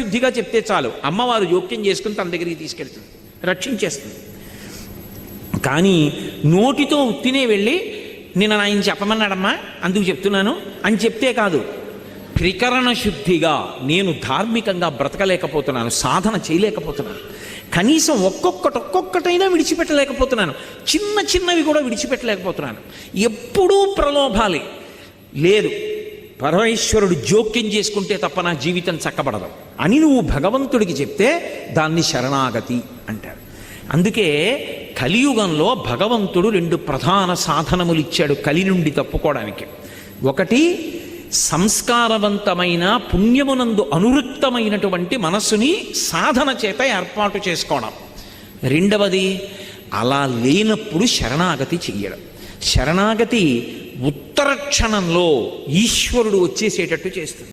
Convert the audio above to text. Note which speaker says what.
Speaker 1: శుద్ధిగా చెప్తే చాలు, అమ్మవారు జోక్యం చేసుకుని తన దగ్గరికి తీసుకెళ్తుంది, రక్షించేస్తుంది. కానీ నోటితో ఉత్తినే వెళ్ళి నేను ఆయన చెప్పమన్నాడమ్మా అందుకు చెప్తున్నాను అని చెప్తే కాదు, త్రికరణ శుద్ధిగా నేను ధార్మికంగా బ్రతకలేకపోతున్నాను, సాధన చేయలేకపోతున్నాను, కనీసం ఒక్కొక్కటైనా విడిచిపెట్టలేకపోతున్నాను, చిన్న చిన్నవి కూడా విడిచిపెట్టలేకపోతున్నాను, ఎప్పుడూ ప్రలోభాలే లేదు, పరమేశ్వరుడు జోక్యం చేసుకుంటే తప్ప నా జీవితం చక్కబడదు అని నువ్వు భగవంతుడికి చెప్తే దాన్ని శరణాగతి అంటారు. అందుకే కలియుగంలో భగవంతుడు 2 ప్రధాన సాధనములు ఇచ్చాడు కలి నుండి తప్పుకోవడానికి. ఒకటి సంస్కారవంతమైన పుణ్యమునందు అనువృత్తమైనటువంటి మనస్సుని సాధన చేత ఏర్పాటు చేసుకోవడం. రెండవది అలా లేనప్పుడు శరణాగతి చెయ్యడం. శరణాగతి ఉత్తర క్షణంలో ఈశ్వరుడు వచ్చేసేటట్టు చేస్తుంది.